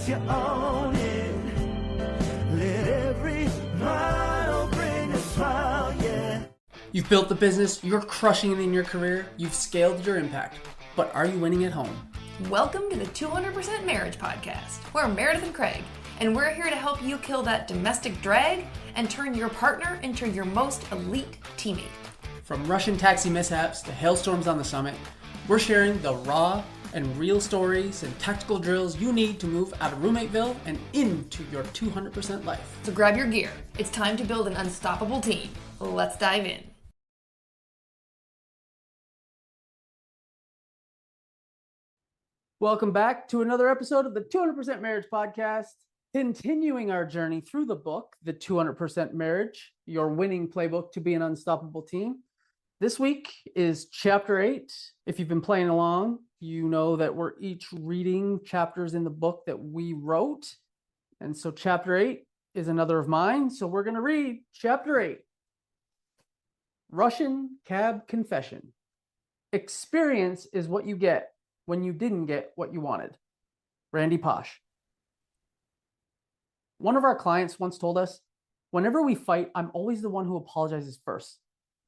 you own it. Let every mile bring a smile, yeah. You've built the business, you're crushing it in your career, you've scaled your impact, but are you winning at home? Welcome to the 200% Marriage Podcast. We're Meredith and Craig, and we're here to help you kill that domestic drag and turn your partner into your most elite teammate. From Russian taxi mishaps to hailstorms on the summit, we're sharing the raw and real stories and tactical drills you need to move out of roommateville and into your 200% life. So grab your gear. It's time to build an unstoppable team. Let's dive in. Welcome back to another episode of the 200% Marriage Podcast, continuing our journey through the book, The 200% Marriage, Your Winning Playbook to be an Unstoppable Team. This week is Chapter 8. If you've been playing along, you know that we're each reading chapters in the book that we wrote. And so Chapter 8 is another of mine. So we're going to read Chapter 8, Russian Cab Confession. Experience is what you get when you didn't get what you wanted. Randy Posh. One of our clients once told us, whenever we fight, I'm always the one who apologizes first.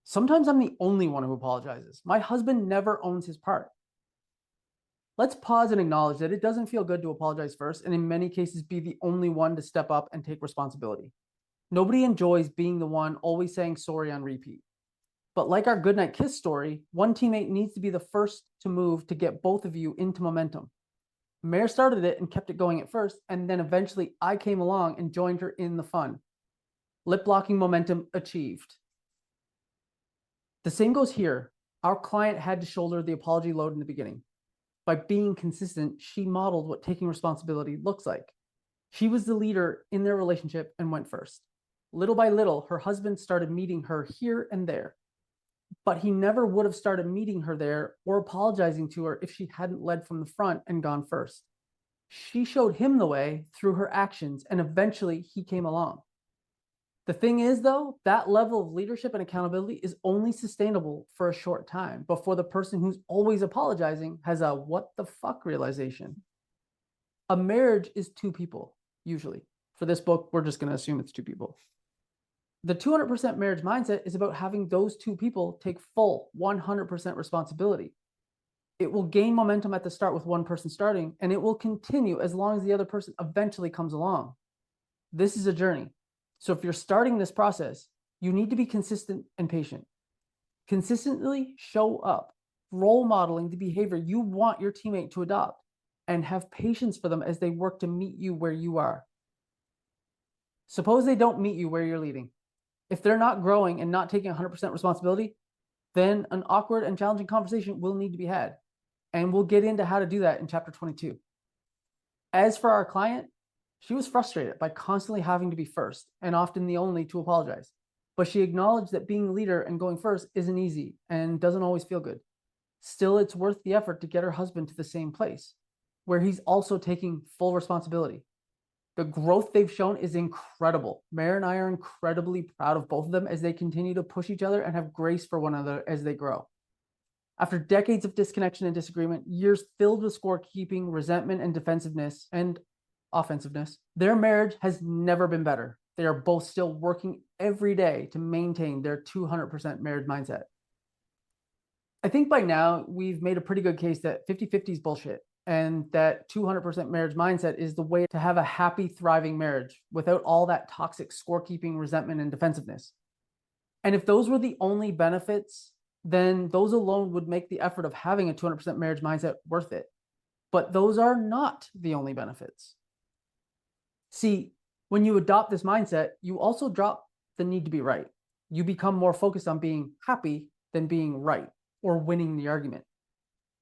Sometimes I'm the only one who apologizes. My husband never owns his part. Let's pause and acknowledge that it doesn't feel good to apologize first, and in many cases be the only one to step up and take responsibility. Nobody enjoys being the one always saying sorry on repeat. But like our goodnight kiss story, one teammate needs to be the first to move to get both of you into momentum. Mare started it and kept it going at first, and then eventually I came along and joined her in the fun. Lip blocking momentum achieved. The same goes here. Our client had to shoulder the apology load in the beginning. By being consistent, she modeled what taking responsibility looks like. She was the leader in their relationship and went first. Little by little, her husband started meeting her here and there. But he never would have started meeting her there or apologizing to her if she hadn't led from the front and gone first. She showed him the way through her actions, and eventually he came along. The thing is, though, that level of leadership and accountability is only sustainable for a short time before the person who's always apologizing has a what the fuck realization. A marriage is two people, usually. For this book, we're just going to assume it's two people. The 200% marriage mindset is about having those two people take full 100% responsibility. It will gain momentum at the start with one person starting, and it will continue as long as the other person eventually comes along. This is a journey. So if you're starting this process, you need to be consistent and patient. Consistently show up, role modeling the behavior you want your teammate to adopt, and have patience for them as they work to meet you where you are. Suppose they don't meet you where you're leading. If they're not growing and not taking 100% responsibility, then an awkward and challenging conversation will need to be had. And we'll get into how to do that in chapter 22. As for our client, she was frustrated by constantly having to be first and often the only to apologize. But she acknowledged that being the leader and going first isn't easy and doesn't always feel good. Still, it's worth the effort to get her husband to the same place, where he's also taking full responsibility. The growth they've shown is incredible. Mare and I are incredibly proud of both of them as they continue to push each other and have grace for one another as they grow. After decades of disconnection and disagreement, years filled with scorekeeping, resentment, and defensiveness and offensiveness, their marriage has never been better. They are both still working every day to maintain their 200% marriage mindset. I think by now we've made a pretty good case that 50-50 is bullshit, and that 200% marriage mindset is the way to have a happy, thriving marriage without all that toxic scorekeeping, resentment, and defensiveness. And if those were the only benefits, then those alone would make the effort of having a 200% marriage mindset worth it. But those are not the only benefits. See, when you adopt this mindset, you also drop the need to be right. You become more focused on being happy than being right or winning the argument.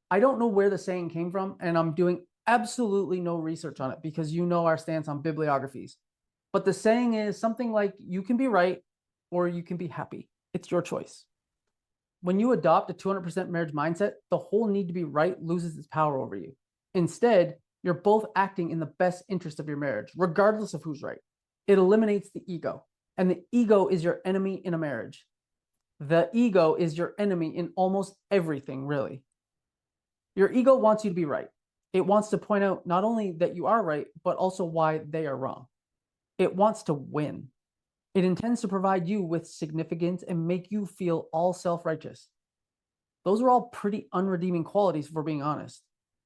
I don't know where the saying came from, and I'm doing absolutely no research on it because you know our stance on bibliographies. But the saying is something like, you can be right or you can be happy. It's your choice. When you adopt a 200% marriage mindset, the whole need to be right loses its power over you. Instead, you're both acting in the best interest of your marriage, regardless of who's right. It eliminates the ego, and the ego is your enemy in a marriage. The ego is your enemy in almost everything, really. Your ego wants you to be right. It wants to point out not only that you are right, but also why they are wrong. It wants to win. It intends to provide you with significance and make you feel all self-righteous. Those are all pretty unredeeming qualities, if we're being honest.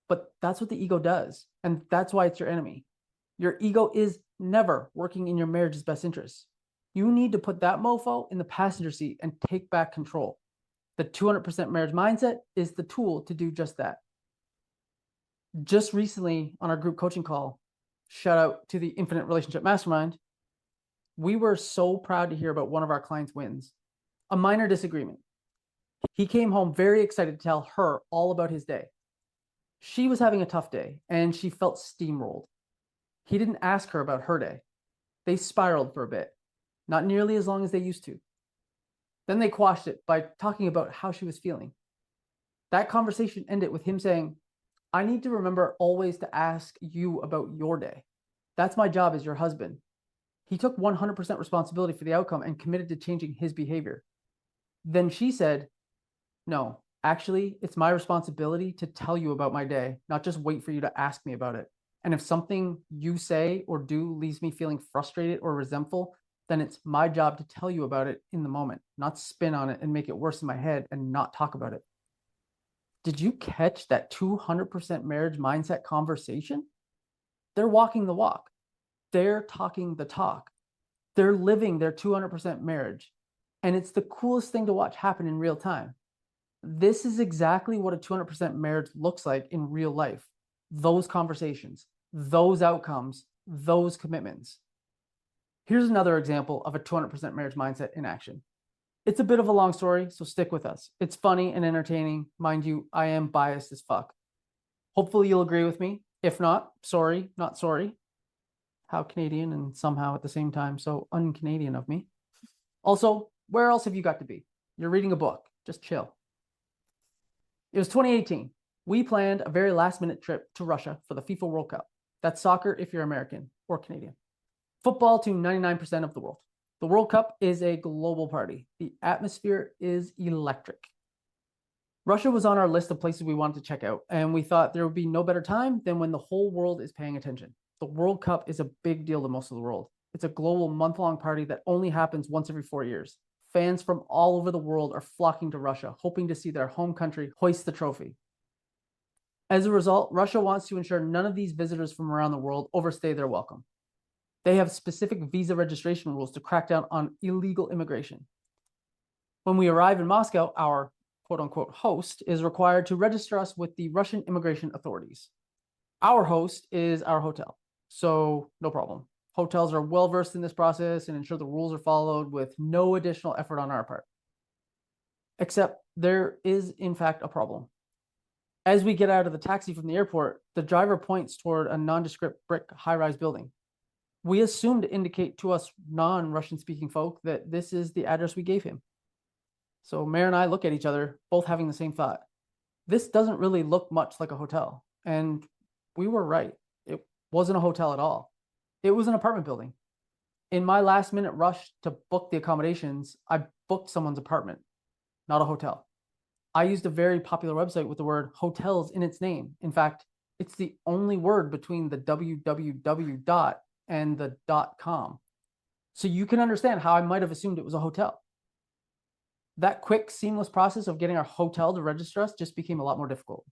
But that's what the ego does, and that's why it's your enemy. Your ego is never working in your marriage's best interests. You need to put that mofo in the passenger seat and take back control. The 200% marriage mindset is the tool to do just that. Just recently on our group coaching call, shout out to the Infinite Relationship Mastermind, we were so proud to hear about one of our clients' wins. A minor disagreement. He came home very excited to tell her all about his day. She was having a tough day and she felt steamrolled. He didn't ask her about her day. They spiraled for a bit, not nearly as long as they used to. Then they quashed it by talking about how she was feeling. That conversation ended with him saying, I need to remember always to ask you about your day. That's my job as your husband. He took 100% responsibility for the outcome and committed to changing his behavior. Then she said, no, actually, it's my responsibility to tell you about my day, not just wait for you to ask me about it. And if something you say or do leaves me feeling frustrated or resentful, then it's my job to tell you about it in the moment, not spin on it and make it worse in my head and not talk about it. Did you catch that 200% marriage mindset conversation? They're walking the walk. They're talking the talk. They're living their 200% marriage. And it's the coolest thing to watch happen in real time. This is exactly what a 200% marriage looks like in real life. Those conversations, those outcomes, those commitments. Here's another example of a 200% marriage mindset in action. It's a bit of a long story, so stick with us. It's funny and entertaining. Mind you, I am biased as fuck. Hopefully you'll agree with me. If not, sorry, not sorry. How Canadian and somehow at the same time so un-Canadian of me. Also, where else have you got to be? You're reading a book. Just chill. It was 2018. We planned a very last-minute trip to Russia for the FIFA World Cup. That's soccer if you're American or Canadian. Football to 99% of the world. The World Cup is a global party. The atmosphere is electric. Russia was on our list of places we wanted to check out, and we thought there would be no better time than when the whole world is paying attention. The World Cup is a big deal to most of the world. It's a global month-long party that only happens once every 4 years. Fans from all over the world are flocking to Russia, hoping to see their home country hoist the trophy. As a result, Russia wants to ensure none of these visitors from around the world overstay their welcome. They have specific visa registration rules to crack down on illegal immigration. When we arrive in Moscow, our quote-unquote host is required to register us with the Russian immigration authorities. Our host is our hotel, so no problem. Hotels are well-versed in this process and ensure the rules are followed with no additional effort on our part. Except there is, in fact, a problem. As we get out of the taxi from the airport, the driver points toward a nondescript brick high-rise building. We assume to indicate to us non-Russian speaking folk that this is the address we gave him. So Mare and I look at each other, both having the same thought. This doesn't really look much like a hotel. And we were right. It wasn't a hotel at all. It was an apartment building. In my last minute rush to book the accommodations, I booked someone's apartment, not a hotel. I used a very popular website with the word hotels in its name. In fact, it's the only word between the www dot and the .com. So you can understand how I might have assumed it was a hotel. That quick, seamless process of getting our hotel to register us just became a lot more difficult.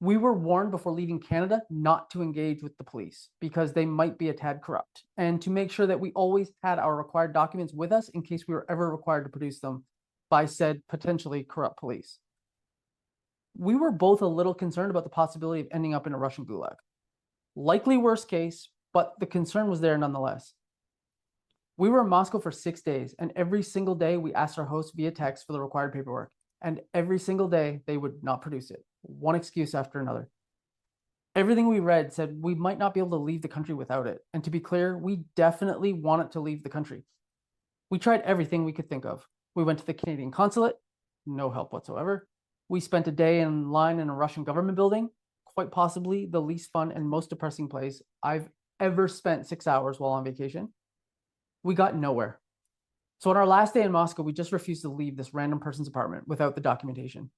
We were warned before leaving Canada not to engage with the police because they might be a tad corrupt, and to make sure that we always had our required documents with us in case we were ever required to produce them by said potentially corrupt police. We were both a little concerned about the possibility of ending up in a Russian gulag. Likely worst case, but the concern was there nonetheless. We were in Moscow for 6 days, and every single day we asked our host via text for the required paperwork, and every single day they would not produce it. One excuse after another. Everything we read said we might not be able to leave the country without it, and to be clear, we definitely wanted to leave the country. We tried everything we could think of. We went to the Canadian consulate, no help whatsoever. We spent a day in line in a Russian government building, quite possibly the least fun and most depressing place I've ever spent 6 hours while on vacation. We got nowhere. So on our last day in Moscow, we just refused to leave this random person's apartment without the documentation.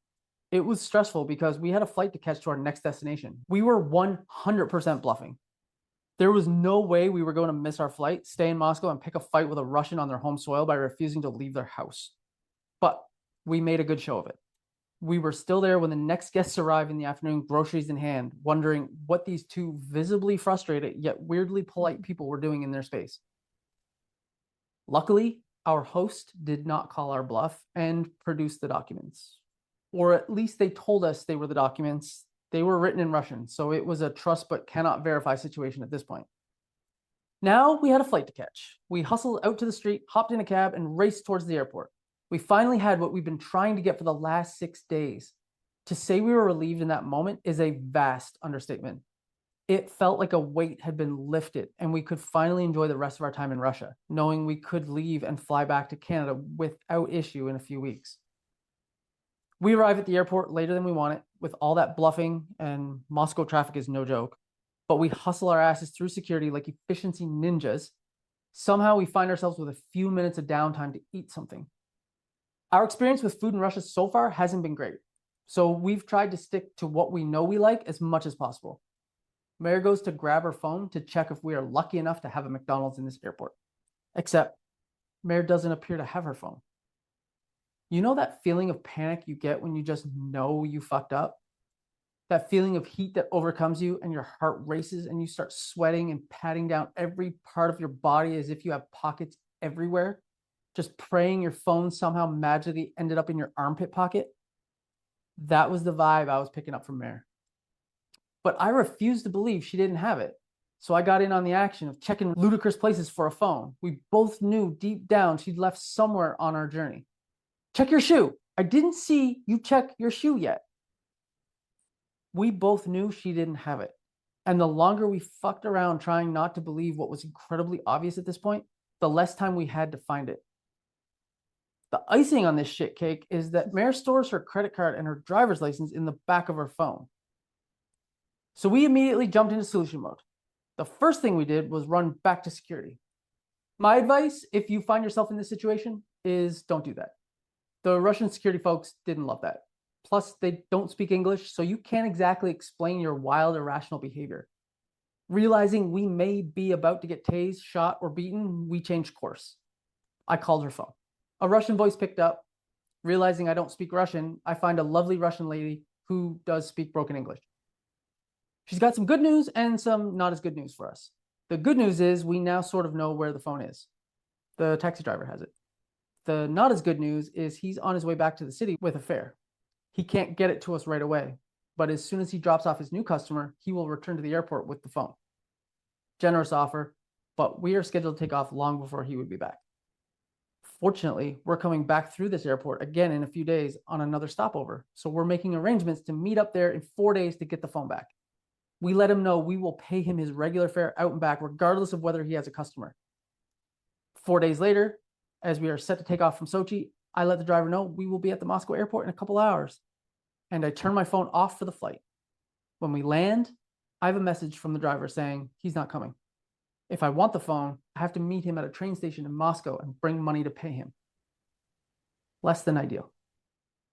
It was stressful because we had a flight to catch to our next destination. We were 100% bluffing. There was no way we were going to miss our flight, stay in Moscow, and pick a fight with a Russian on their home soil by refusing to leave their house. But we made a good show of it. We were still there when the next guests arrived in the afternoon, groceries in hand, wondering what these two visibly frustrated yet weirdly polite people were doing in their space. Luckily, our host did not call our bluff and produced the documents. Or at least they told us they were the documents. They were written in Russian, so it was a trust but cannot verify situation at this point. Now we had a flight to catch. We hustled out to the street, hopped in a cab, and raced towards the airport. We finally had what we've been trying to get for the last 6 days. To say we were relieved in that moment is a vast understatement. It felt like a weight had been lifted and we could finally enjoy the rest of our time in Russia, knowing we could leave and fly back to Canada without issue in a few weeks. We arrived at the airport later than we wanted with all that bluffing, and Moscow traffic is no joke, but we hustle our asses through security like efficiency ninjas. Somehow we find ourselves with a few minutes of downtime to eat something. Our experience with food in Russia so far hasn't been great, so we've tried to stick to what we know we like as much as possible. Mary goes to grab her phone to check if we are lucky enough to have a McDonald's in this airport. Except Mary doesn't appear to have her phone. You know that feeling of panic you get when you just know you fucked up? That feeling of heat that overcomes you and your heart races and you start sweating and patting down every part of your body as if you have pockets everywhere, just praying your phone somehow magically ended up in your armpit pocket? That was the vibe I was picking up from Mary. But I refused to believe she didn't have it. So I got in on the action of checking ludicrous places for a phone. We both knew deep down she'd left somewhere on our journey. Check your shoe. I didn't see you check your shoe yet. We both knew she didn't have it. And the longer we fucked around trying not to believe what was incredibly obvious at this point, the less time we had to find it. The icing on this shit cake is that Mare stores her credit card and her driver's license in the back of her phone. So we immediately jumped into solution mode. The first thing we did was run back to security. My advice, if you find yourself in this situation, is don't do that. The Russian security folks didn't love that. Plus, they don't speak English, so you can't exactly explain your wild, irrational behavior. Realizing we may be about to get tased, shot, or beaten, we changed course. I called her phone. A Russian voice picked up. Realizing I don't speak Russian, I find a lovely Russian lady who does speak broken English. She's got some good news and some not as good news for us. The good news is we now sort of know where the phone is. The taxi driver has it. The not as good news is he's on his way back to the city with a fare. He can't get it to us right away, but as soon as he drops off his new customer, he will return to the airport with the phone. Generous offer, but we are scheduled to take off long before he would be back. Fortunately, we're coming back through this airport again in a few days on another stopover, so we're making arrangements to meet up there in 4 days to get the phone back. We let him know we will pay him his regular fare out and back, regardless of whether he has a customer. 4 days later, as we are set to take off from Sochi, I let the driver know we will be at the Moscow airport in a couple hours, and I turn my phone off for the flight. When we land, I have a message from the driver saying he's not coming. If I want the phone, I have to meet him at a train station in Moscow and bring money to pay him. Less than ideal.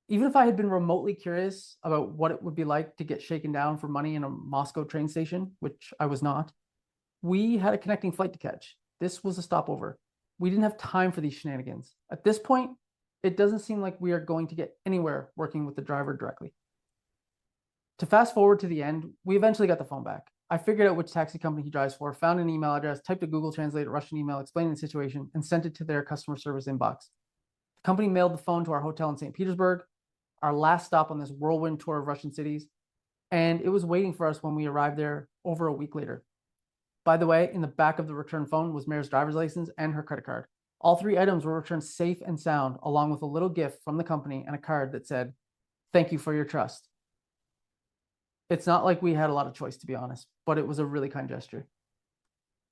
Even if I had been remotely curious about what it would be like to get shaken down for money in a Moscow train station, which I was not, we had a connecting flight to catch. This was a stopover. We didn't have time for these shenanigans. At this point, it doesn't seem like we are going to get anywhere working with the driver directly. To fast forward to the end, we eventually got the phone back. I figured out which taxi company he drives for, found an email address, typed a Google Translate Russian email explaining the situation, and sent it to their customer service inbox. The company mailed the phone to our hotel in St. Petersburg, our last stop on this whirlwind tour of Russian cities, and it was waiting for us when we arrived there over a week later. By the way, in the back of the return phone was Mare's driver's license and her credit card. All 3 items were returned safe and sound, along with a little gift from the company and a card that said, "Thank you for your trust." It's not like we had a lot of choice, to be honest, but it was a really kind gesture.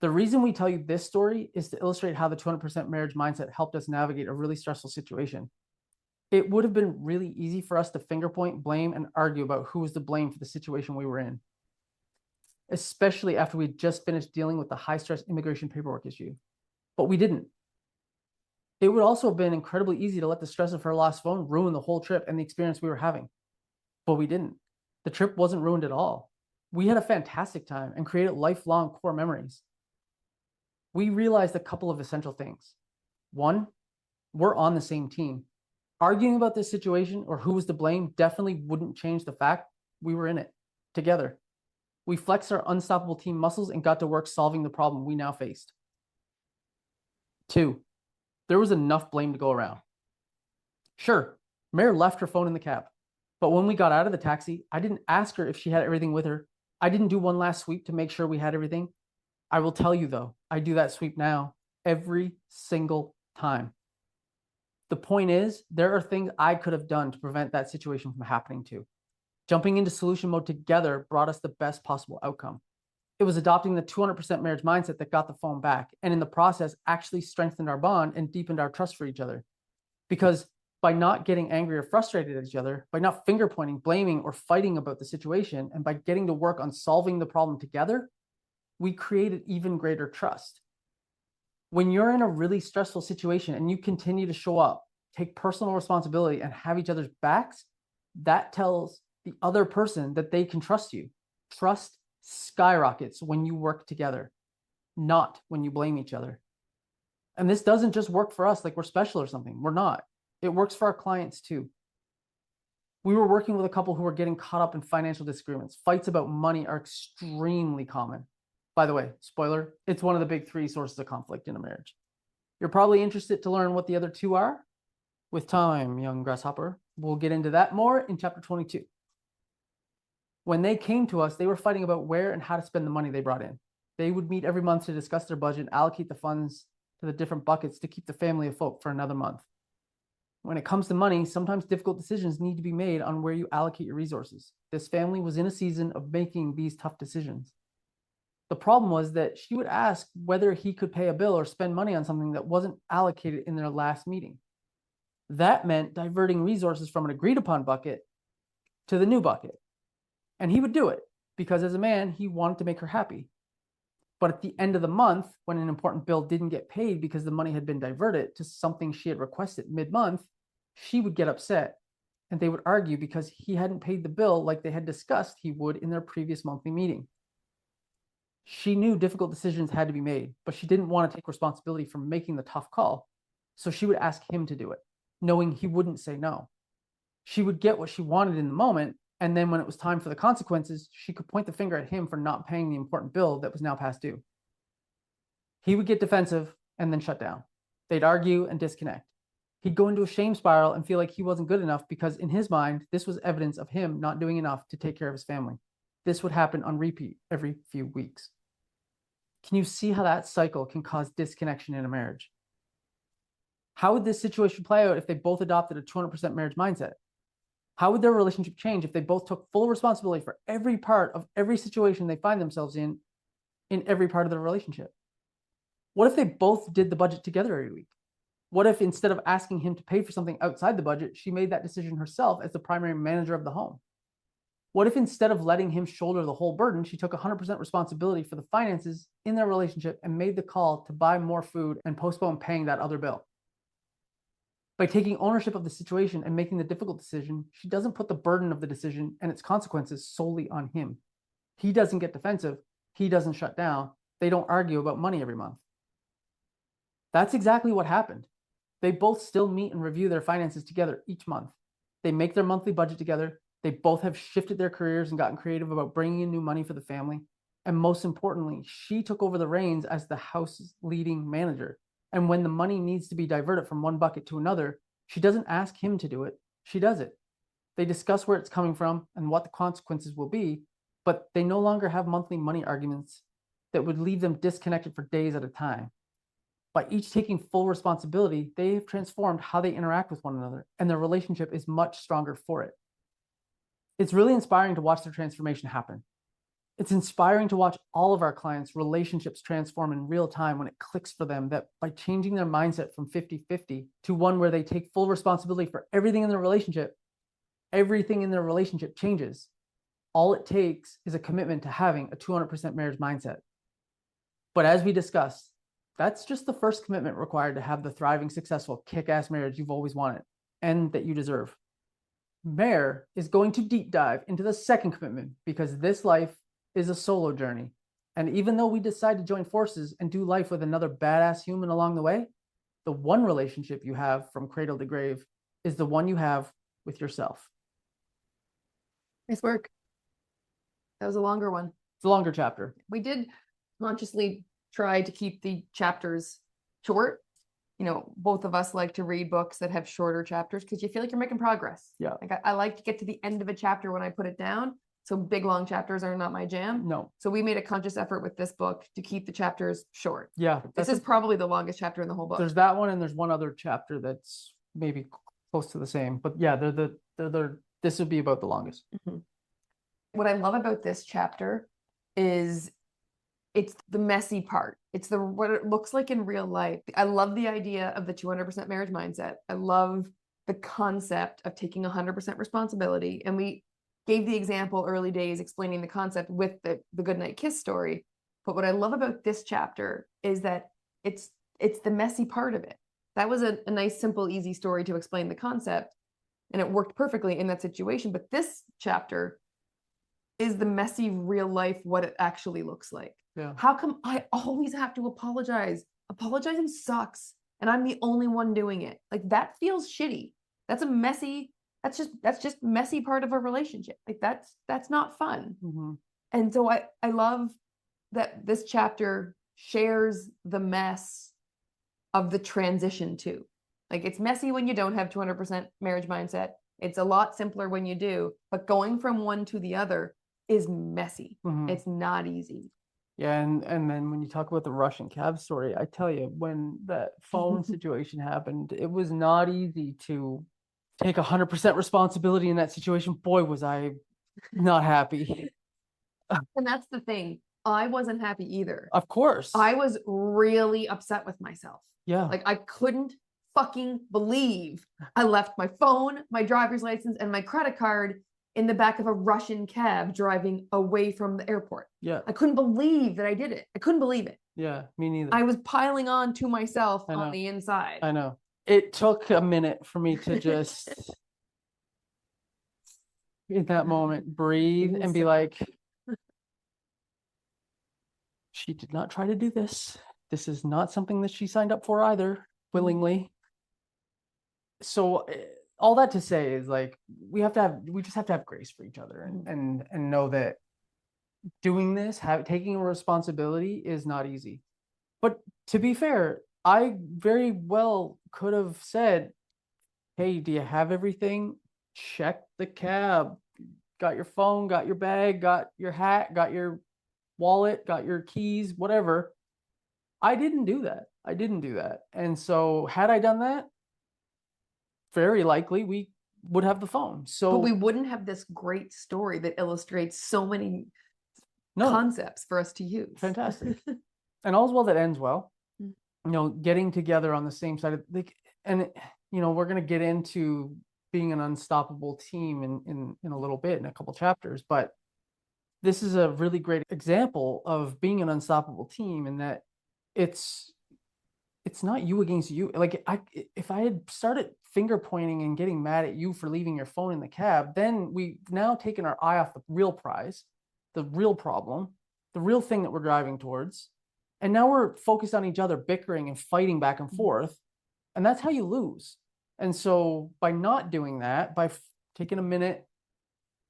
The reason we tell you this story is to illustrate how the 200% marriage mindset helped us navigate a really stressful situation. It would have been really easy for us to finger point, blame, and argue about who was to blame for the situation we were in, especially after we'd just finished dealing with the high-stress immigration paperwork issue. But we didn't. It would also have been incredibly easy to let the stress of her lost phone ruin the whole trip and the experience we were having. But we didn't. The trip wasn't ruined at all. We had a fantastic time and created lifelong core memories. We realized a couple of essential things. One, we're on the same team. Arguing about this situation or who was to blame definitely wouldn't change the fact we were in it together. We flexed our unstoppable team muscles and got to work solving the problem we now faced. Two, there was enough blame to go around. Sure, Mare left her phone in the cab, but when we got out of the taxi, I didn't ask her if she had everything with her. I didn't do one last sweep to make sure we had everything. I will tell you though, I do that sweep now every single time. The point is, there are things I could have done to prevent that situation from happening too. Jumping into solution mode together brought us the best possible outcome. It was adopting the 200% marriage mindset that got the phone back, and in the process actually strengthened our bond and deepened our trust for each other. Because by not getting angry or frustrated at each other, by not finger pointing, blaming, or fighting about the situation, and by getting to work on solving the problem together, we created even greater trust. When you're in a really stressful situation and you continue to show up, take personal responsibility, and have each other's backs, that tells the other person that they can trust you. Trust skyrockets when you work together, not when you blame each other. And this doesn't just work for us like we're special or something. We're not. It works for our clients too. We were working with a couple who were getting caught up in financial disagreements. Fights about money are extremely common. By the way, spoiler, it's one of the big 3 sources of conflict in a marriage. You're probably interested to learn what the other 2 are? With time, young grasshopper. We'll get into that more in chapter 22. When they came to us, they were fighting about where and how to spend the money they brought in. They would meet every month to discuss their budget and allocate the funds to the different buckets to keep the family afloat for another month. When it comes to money, sometimes difficult decisions need to be made on where you allocate your resources. This family was in a season of making these tough decisions. The problem was that she would ask whether he could pay a bill or spend money on something that wasn't allocated in their last meeting. That meant diverting resources from an agreed upon bucket to the new bucket. And he would do it because as a man, he wanted to make her happy. But at the end of the month, when an important bill didn't get paid because the money had been diverted to something she had requested mid-month, she would get upset and they would argue because he hadn't paid the bill like they had discussed he would in their previous monthly meeting. She knew difficult decisions had to be made, but she didn't want to take responsibility for making the tough call. So she would ask him to do it, knowing he wouldn't say no. She would get what she wanted in the moment, and then when it was time for the consequences, she could point the finger at him for not paying the important bill that was now past due. He would get defensive and then shut down. They'd argue and disconnect. He'd go into a shame spiral and feel like he wasn't good enough because in his mind, this was evidence of him not doing enough to take care of his family. This would happen on repeat every few weeks. Can you see how that cycle can cause disconnection in a marriage? How would this situation play out if they both adopted a 200% marriage mindset? How would their relationship change if they both took full responsibility for every part of every situation they find themselves in every part of their relationship? What if they both did the budget together every week? What if instead of asking him to pay for something outside the budget, she made that decision herself as the primary manager of the home? What if instead of letting him shoulder the whole burden, she took 100% responsibility for the finances in their relationship and made the call to buy more food and postpone paying that other bill? By taking ownership of the situation and making the difficult decision, she doesn't put the burden of the decision and its consequences solely on him. He doesn't get defensive. He doesn't shut down. They don't argue about money every month. That's exactly what happened. They both still meet and review their finances together each month. They make their monthly budget together. They both have shifted their careers and gotten creative about bringing in new money for the family. And most importantly, she took over the reins as the house's leading manager. And when the money needs to be diverted from one bucket to another, she doesn't ask him to do it. She does it. They discuss where it's coming from and what the consequences will be, but they no longer have monthly money arguments that would leave them disconnected for days at a time. By each taking full responsibility, they have transformed how they interact with one another, and their relationship is much stronger for it. It's really inspiring to watch their transformation happen. It's inspiring to watch all of our clients' relationships transform in real time when it clicks for them that by changing their mindset from 50-50 to one where they take full responsibility for everything in their relationship, everything in their relationship changes. All it takes is a commitment to having a 200% marriage mindset. But as we discussed, that's just the first commitment required to have the thriving, successful, kick-ass marriage you've always wanted and that you deserve. Mare is going to deep dive into the second commitment because this life is a solo journey. And even though we decide to join forces and do life with another badass human along the way, the one relationship you have from cradle to grave is the one you have with yourself. Nice work. That was a longer one. It's a longer chapter. We did consciously try to keep the chapters short. You know, both of us like to read books that have shorter chapters because you feel like you're making progress. Yeah. Like I like to get to the end of a chapter when I put it down. So big, long chapters are not my jam. No. So we made a conscious effort with this book to keep the chapters short. Yeah. This is probably the longest chapter in the whole book. There's that one, and there's one other chapter that's maybe close to the same. But yeah, this would be about the longest. Mm-hmm. What I love about this chapter is it's the messy part. It's what it looks like in real life. I love the idea of the 200% marriage mindset. I love the concept of taking 100% responsibility. And we gave the example early days explaining the concept with the goodnight kiss story. But what I love about this chapter is that it's the messy part of it. That was a nice, simple, easy story to explain the concept. And it worked perfectly in that situation. But this chapter is the messy real life, what it actually looks like. Yeah. How come I always have to apologize? Apologizing sucks. And I'm the only one doing it. Like that feels shitty. That's just messy part of a relationship. Like that's not fun. Mm-hmm. And so I love that this chapter shares the mess of the transition too. Like it's messy when you don't have 200% marriage mindset. It's a lot simpler when you do, but going from one to the other is messy. Mm-hmm. It's not easy. Yeah, and then when you talk about the Russian cab story, I tell you, when that phone situation happened, it was not easy to take 100% responsibility in that situation. Boy, was I not happy. And that's the thing. I wasn't happy either. Of course. I was really upset with myself. Yeah. Like I couldn't fucking believe I left my phone, my driver's license, and my credit card in the back of a Russian cab driving away from the airport. Yeah. I couldn't believe that I did it. I couldn't believe it. Yeah, me neither. I was piling on to myself on the inside. I know. It took a minute for me to just, in that moment, breathe and be like, she did not try to do this. This is not something that she signed up for either, willingly. So all that to say is like, we just have to have grace for each other and know that doing this, taking a responsibility is not easy. But to be fair, I very well could have said, hey, do you have everything? Check the cab. Got your phone, got your bag, got your hat, got your wallet, got your keys, whatever. I didn't do that. And so had I done that, very likely we would have the phone. So but we wouldn't have this great story that illustrates so many concepts for us to use. Fantastic. And all's well that ends well. You know, getting together on the same side of we're going to get into being an unstoppable team in a little bit, in a couple chapters, but this is a really great example of being an unstoppable team, in that it's not you against you. Like if I had started finger pointing and getting mad at you for leaving your phone in the cab, then we've now taken our eye off the real prize, the real problem, the real thing that we're driving towards. And now we're focused on each other, bickering and fighting back and forth. And that's how you lose. And so by not doing that, by taking a minute,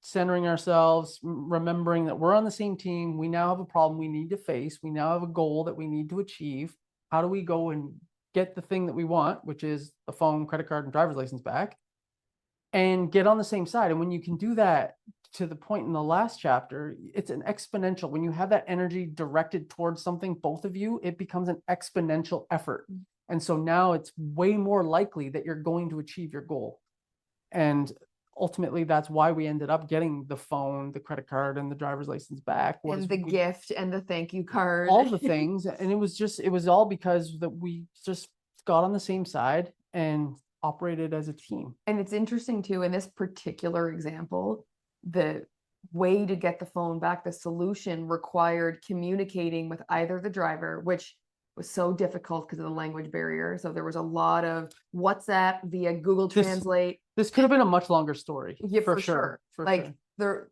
centering ourselves, remembering that we're on the same team, we now have a problem we need to face. We now have a goal that we need to achieve. How do we go and get the thing that we want, which is the phone, credit card, and driver's license back, and get on the same side? And when you can do that, to the point in the last chapter, it's an exponential. When you have that energy directed towards something, both of you, it becomes an exponential effort. And so now it's way more likely that you're going to achieve your goal. And ultimately, that's why we ended up getting the phone, the credit card, and the driver's license back. And the gift and the thank you card. All the things. And it was all because that we just got on the same side and operated as a team. And it's interesting too, in this particular example, the way to get the phone back, the solution required communicating with either the driver, which was so difficult because of the language barrier. So there was a lot of WhatsApp via Google Translate. This could have been a much longer story. Yeah, for sure. Like they're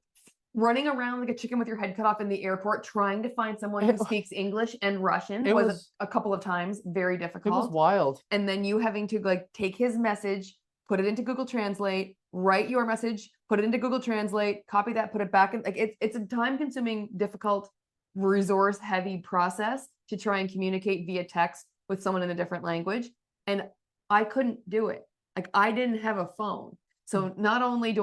running around like a chicken with your head cut off in the airport, trying to find someone who speaks English and Russian. It was a couple of times very difficult. It was wild. And then you having to like take his message, put it into Google Translate, write your message, put it into Google Translate, copy that, put it back in. Like it's a time-consuming, difficult, resource-heavy process to try and communicate via text with someone in a different language. And I couldn't do it. Like I didn't have a phone. So not only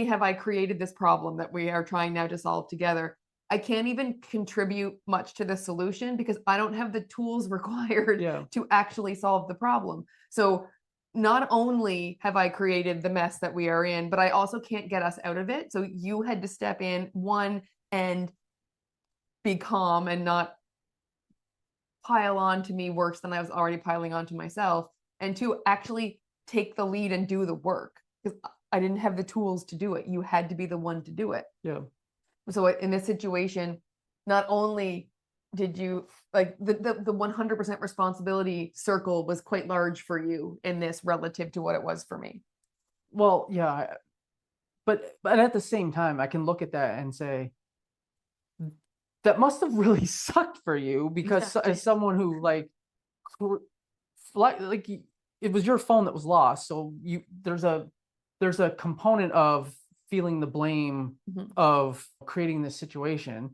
have I created this problem that we are trying now to solve together, I can't even contribute much to the solution because I don't have the tools required to actually solve the problem. So not only have I created the mess that we are in, but I also can't get us out of it. So you had to step in, one, and be calm and not pile on to me worse than I was already piling on to myself. And two, actually take the lead and do the work because I didn't have the tools to do it. You had to be the one to do it. Yeah. So in this situation, not only did you like the 100% responsibility circle was quite large for you in this relative to what it was for me. Well, yeah, but at the same time, I can look at that and say that must have really sucked for you because as someone who like it was your phone that was lost, so there's a component of feeling the blame of creating this situation.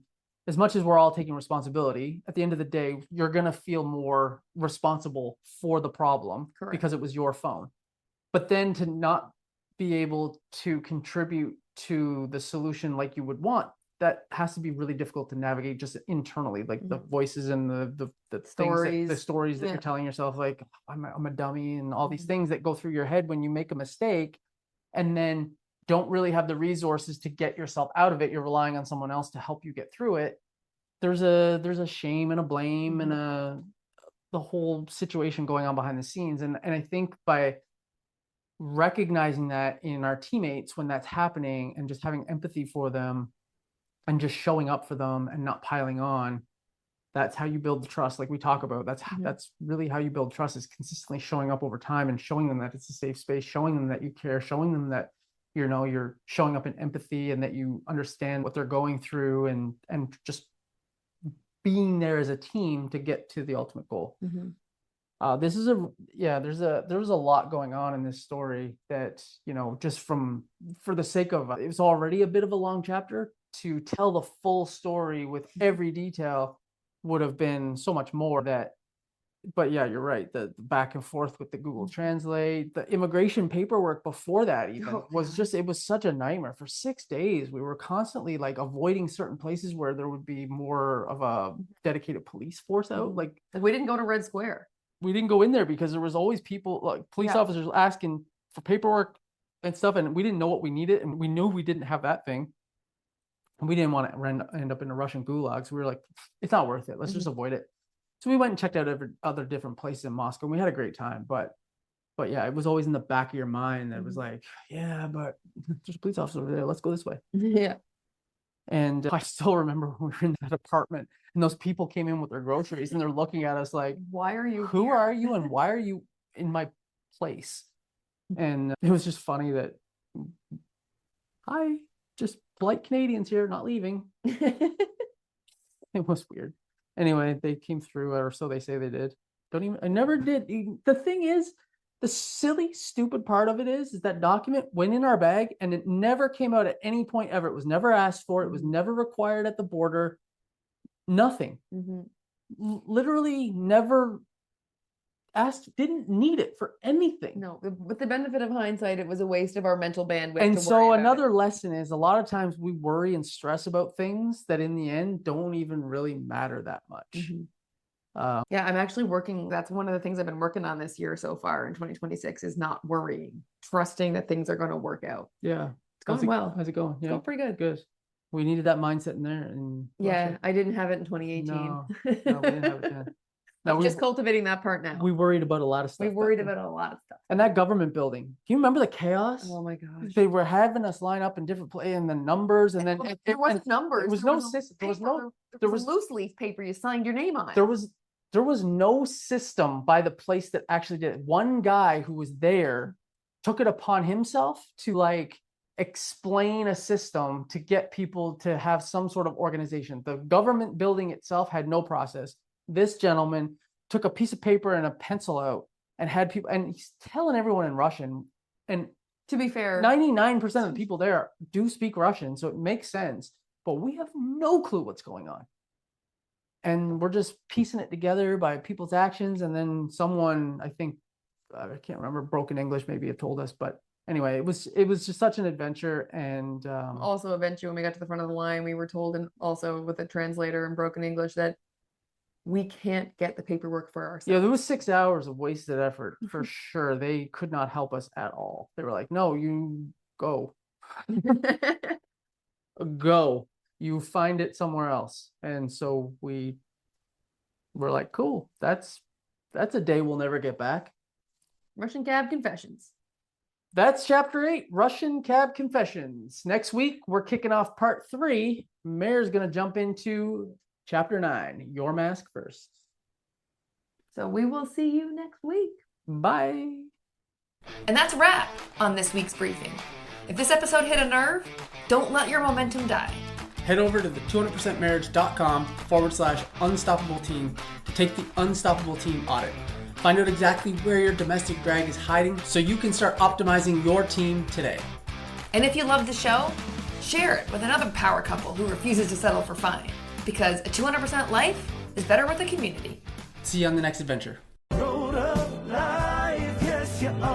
As much as we're all taking responsibility, at the end of the day, you're going to feel more responsible for the problem because it was your phone. But then to not be able to contribute to the solution like you would want, that has to be really difficult to navigate just internally, like the voices and the stories, the stories that you're telling yourself, like I'm a dummy and all these things that go through your head when you make a mistake and then don't really have the resources to get yourself out of it. You're relying on someone else to help you get through it. There's a shame and a blame and the whole situation going on behind the scenes. And I think by recognizing that in our teammates when that's happening and just having empathy for them and just showing up for them and not piling on, that's how you build the trust. Like we talk about, that's really how you build trust, is consistently showing up over time and showing them that it's a safe space, showing them that you care, showing them that you're showing up in empathy and that you understand what they're going through and just being there as a team to get to the ultimate goal. There was a lot going on in this story that, just for the sake of it was already a bit of a long chapter. To tell the full story with every detail would have been so much more but yeah, you're right. The back and forth with the Google Translate, the immigration paperwork before that even it was such a nightmare. For 6 days, we were constantly like avoiding certain places where there would be more of a dedicated police force out. Like we didn't go to Red Square. We didn't go in there because there was always people, like police officers asking for paperwork and stuff. And we didn't know what we needed. And we knew we didn't have that thing. And we didn't want to end up in a Russian gulag. So we were like, it's not worth it. Let's just avoid it. So we went and checked out other different places in Moscow. And we had a great time. But yeah, it was always in the back of your mind that it was like, yeah, but there's a police officer over there. Let's go this way. Yeah. And I still remember when we were in that apartment and those people came in with their groceries and they're looking at us like, why are you who are you and why are you in my place? And it was just funny that, hi, just polite Canadians here, not leaving. It was weird. Anyway, they came through, or so they say they did. I never did. The thing is, the silly, stupid part of it is that document went in our bag and it never came out at any point ever. It was never asked for. It was never required at the border. Nothing. Literally never asked, didn't need it for anything. No, with the benefit of hindsight, it was a waste of our mental bandwidth. And so another lesson is a lot of times we worry and stress about things that in the end don't even really matter that much. Yeah, I'm actually working. That's one of the things I've been working on this year so far in 2026 is not worrying, trusting that things are going to work out. Yeah. It's going well. How's it going? Yeah. It's going pretty good. Good. We needed that mindset in there. Yeah, I didn't have it in 2018. No, we didn't have it then. I'm just cultivating that part now. We worried about a lot of stuff. We worried about a lot of stuff. And that government building. Do you remember the chaos? Oh my gosh. They were having us line up in different places and the numbers and then there wasn't numbers. There was no system. There was loose leaf paper you signed your name on. There was There was no system by the place that actually did it. One guy who was there took it upon himself to like explain a system to get people to have some sort of organization. The government building itself had no process. This gentleman took a piece of paper and a pencil out and had people, and he's telling everyone in Russian. And to be fair, 99% of the people there do speak Russian, so it makes sense. But we have no clue what's going on. And we're just piecing it together by people's actions. And then someone, I think, I can't remember, broken English maybe have told us. But anyway, it was just such an adventure. And also eventually when we got to the front of the line, we were told, and also with a translator in broken English, that we can't get the paperwork for ourselves. Yeah, there was 6 hours of wasted effort for sure. They could not help us at all. They were like, no, you go. Go. You find it somewhere else. And so we were like, cool, that's a day we'll never get back. Russian Cab Confessions. That's chapter 8, Russian Cab Confessions. Next week, we're kicking off part 3. Mayor's going to jump into chapter 9, Your Mask First. So we will see you next week. Bye. And that's a wrap on this week's briefing. If this episode hit a nerve, don't let your momentum die. Head over to the 200percentmarriage.com/unstoppable team to take the Unstoppable Team audit. Find out exactly where your domestic drag is hiding so you can start optimizing your team today. And if you love the show, share it with another power couple who refuses to settle for fine. Because a 200% life is better with a community. See you on the next adventure. Road of life, yes you are.